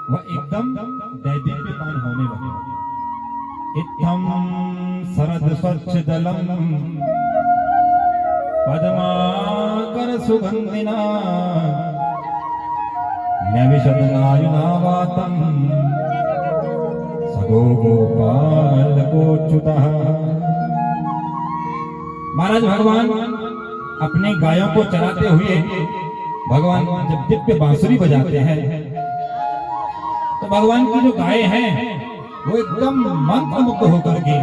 वह एकदम दैदीप्यमान होने लगे। इत्थम शरद स्वच्छ दलम पद्माकर सुगंधिना नविशदनायुनावातम सगो गोपाल गोच्युतः। महाराज भगवान अपने गायों को चराते हुए भगवान जब दिव्य बांसुरी बजाते हैं तो भगवान की जो गायें हैं वो एकदम मंत्रमुग्ध होकर के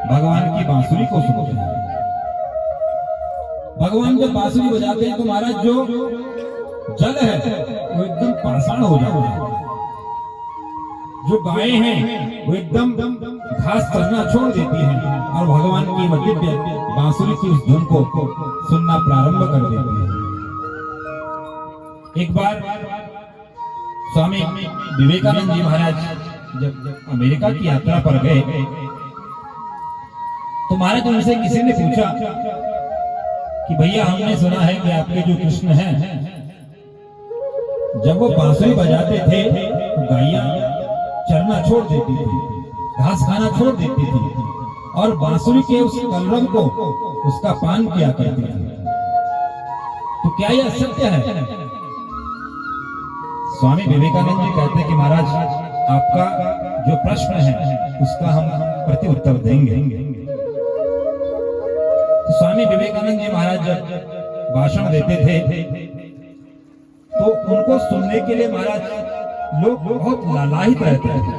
भगवान की बांसुरी को सुनते हैं। भगवान जब बांसुरी बजाते हैं तो महाराज जो जल है वो एकदम पाषाण हो जाता है। जो गायें हैं वो एकदम घास चरना छोड़ देती हैं और भगवान की दिव्य बांसुरी की उस धुन को सुनना प्रारंभ कर देती है। एक बार स्वामी विवेकानंद जी महाराज जब अमेरिका की यात्रा पर गए तो महाराज उनसे किसी ने पूछा कि भैया हमने सुना है कि आपके जो कृष्ण हैं जब वो बांसुरी बजाते थे तो गायें चरना छोड़ देती थी, घास खाना छोड़ देती थी और बांसुरी के उस कलरव को उसका पान किया करती थी। तो क्या यह सत्य है? स्वामी विवेकानंद जी कहते हैं कि महाराज आपका जो प्रश्न है उसका हम प्रति उत्तर देंगे। तो स्वामी विवेकानंद जी महाराज जब भाषण देते थे तो उनको सुनने के लिए महाराज लोग बहुत लालायित रहते थे।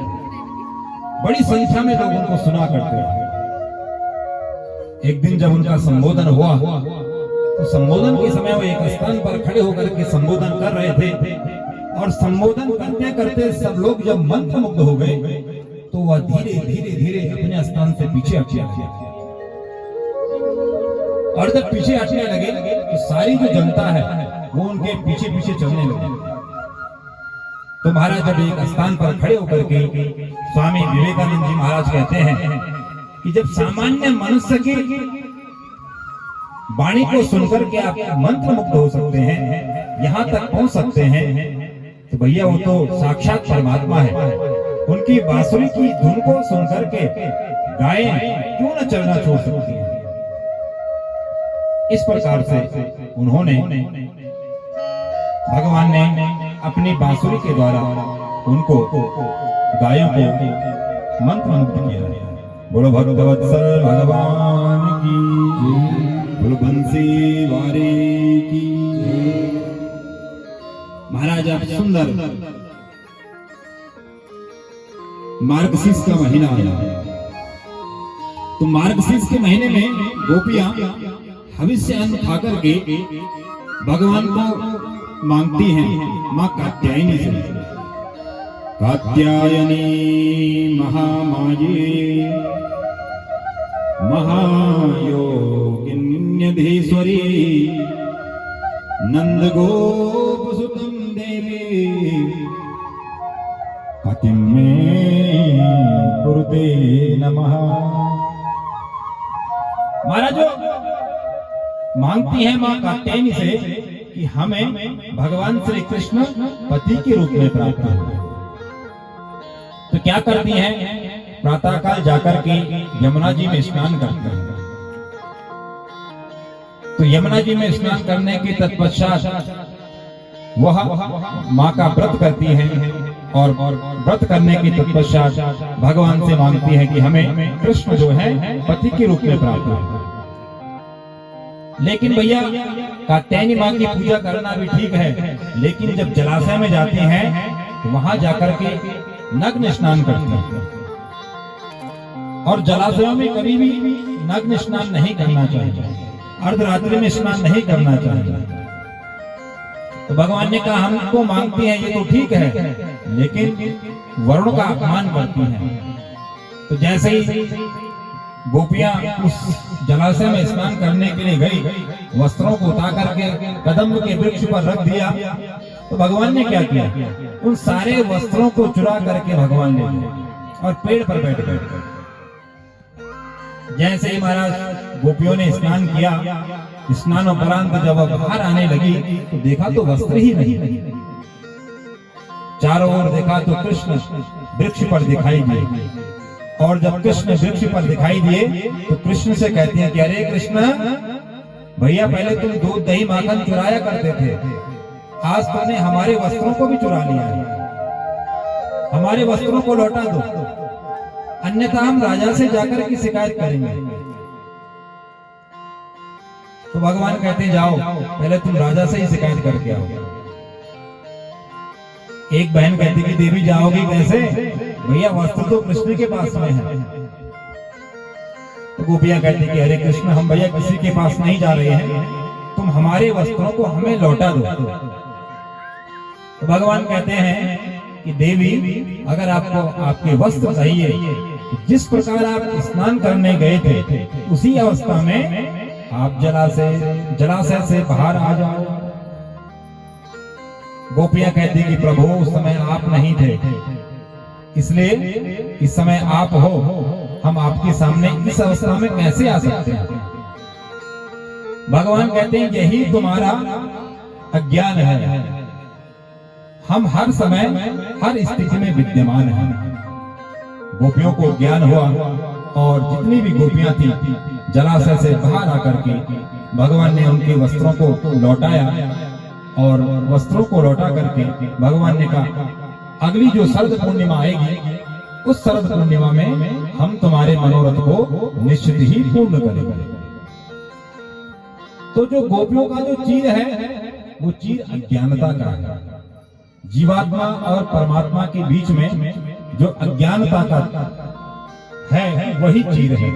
बड़ी संख्या में लोग उनको सुना करते थे। एक दिन जब उनका संबोधन हुआ तो संबोधन के समय वो एक स्थान पर खड़े होकर के संबोधन कर रहे थे और संबोधन करते करते सब लोग जब मंत्रमुग्ध हो गए तो वह धीरे धीरे धीरे अपने स्थान से पीछे हटने लगे और जब पीछे हटने लगे तो सारी जो जनता है वो उनके पीछे पीछे चलने लगे। तो महाराज जब एक स्थान पर खड़े होकर के स्वामी विवेकानंद जी महाराज कहते हैं कि जब सामान्य मनुष्य की वाणी को सुनकर के आप मंत्रमुग्ध हो सकते हैं, यहाँ तक पहुंच सकते हैं, तो भैया वो तो साक्षात परमात्मा है। उनकी बांसुरी की धुन को सुनकर के गायें क्यों न चलना छोड़ सकती हैं। इस प्रकार से उन्होंने भगवान ने अपनी बांसुरी के द्वारा उनको गायों को मंत्रमुग्ध किया। बोलो भगवत्सल भगवान की, बोलो बंसी वारे की। महाराज आप सुंदर मार्गशीर्ष का महीना आया तो मार्गशीर्ष के महीने में गोपियां हविष्य अन्न खाकर के भगवान को मांगती हैं मां कात्यायनी से। कात्यायनी महामाये महायोगिन्यधीश्वरी नंद गोप सुतम देवी पतिम में कुरुते नमः। महाराज मांगती है मां कात्यायनी से कि हमें भगवान श्री कृष्ण पति के रूप में प्राप्त हो। तो क्या करती हैं? प्रातः काल जाकर के यमुना जी में स्नान करते हैं। तो यमुना जी में स्नान करने के तत्पश्चात वह माँ का व्रत करती हैं और व्रत करने के तत्पश्चात भगवान से मांगती है कि हमें कृष्ण जो है पति के रूप में प्राप्त हो। लेकिन भैया कात्यायनी माँ की पूजा करना भी ठीक है, लेकिन जब जलाशय में जाती हैं तो वहां जाकर के नग्न स्नान करती हैं और जलाशयों में कभी भी नग्न स्नान नहीं करना चाहिए, अर्धरात्रि में स्नान नहीं करना चाहिए। तो भगवान ने कहा हमको मांगती हैं ये तो ठीक है, लेकिन वरुण का अपमान करती हैं। तो जैसे ही गोपियां उस जलाशय में स्नान करने के लिए गई, वस्त्रों को उतार करके कदम्ब के वृक्ष पर रख दिया, तो भगवान ने क्या किया? उन सारे वस्त्रों को चुरा करके भगवान ले गए और पेड़ पर बैठ गए। जैसे ही महाराज गोपियों ने स्नान किया, स्नानोपरांत जब बाहर आने लगी तो देखा तो वस्त्र ही नहीं। चारों ओर देखा तो कृष्ण वृक्ष पर दिखाई दिए, और जब कृष्ण वृक्ष पर दिखाई दिए तो कृष्ण से कहते हैं कि अरे कृष्ण भैया, पहले तुम दूध दही माखन चुराया करते थे, आज तुमने हमारे वस्त्रों को भी चुरा लिया है, हमारे वस्त्रों को लौटा दो, अन्यथा हम राजा से जाकर की शिकायत करेंगे। तो भगवान कहते हैं जाओ, पहले तुम राजा से ही शिकायत करके आओ। एक बहन कहती कि देवी जाओगी कैसे, भैया वस्त्र तो कृष्ण के पास में है। तो गोपियां कहती कि अरे कृष्ण, हम भैया किसी के पास नहीं जा रहे हैं, तुम हमारे वस्त्रों को हमें लौटा दो। तो भगवान कहते हैं कि देवी, अगर आपको आपके वस्त्र चाहिए, जिस प्रकार आप स्नान करने गए थे उसी अवस्था में आप जलाशय से बाहर आ जाओ। गोपियां कहती कि प्रभु उस समय आप नहीं थे, इसलिए इस समय आप हो, हम आपके सामने इस अवस्था में कैसे आ सकते हैं। भगवान कहते हैं यही तुम्हारा अज्ञान है, हम हर समय हर स्थिति में विद्यमान हैं। गोपियों को ज्ञान हुआ और जितनी भी गोपियां थी जलाशय से बाहर आकर के भगवान ने उनके वस्त्रों को लौटाया, और वस्त्रों को लौटा करके भगवान ने कहा अगली जो शरद पूर्णिमा आएगी, उस शरद पूर्णिमा में हम तुम्हारे मनोरथ को निश्चित ही पूर्ण करेंगे। तो जो गोपियों का जो चीर है वो चीर अज्ञानता का है। जीवात्मा और परमात्मा के बीच में जो अज्ञानता का है वही चीर है,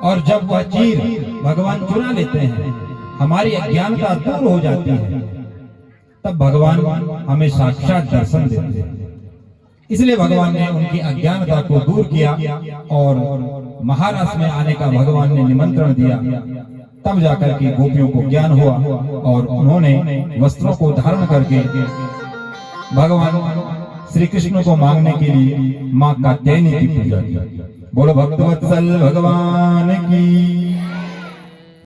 और जब वह चीर भगवान चुरा लेते हैं, हमारी अज्ञानता दूर हो जाती है, तब भगवान हमें साक्षात दर्शन देते हैं। इसलिए भगवान ने उनकी अज्ञानता को दूर किया और महाराज में आने का भगवान ने निमंत्रण दिया। तब जाकर के गोपियों को ज्ञान हुआ और उन्होंने वस्त्रों को धारण करके भगवान श्री कृष्ण को मांगने के लिए मां कात्यायनी की पूजा की। बोलो भक्तवत्सल भगवान की।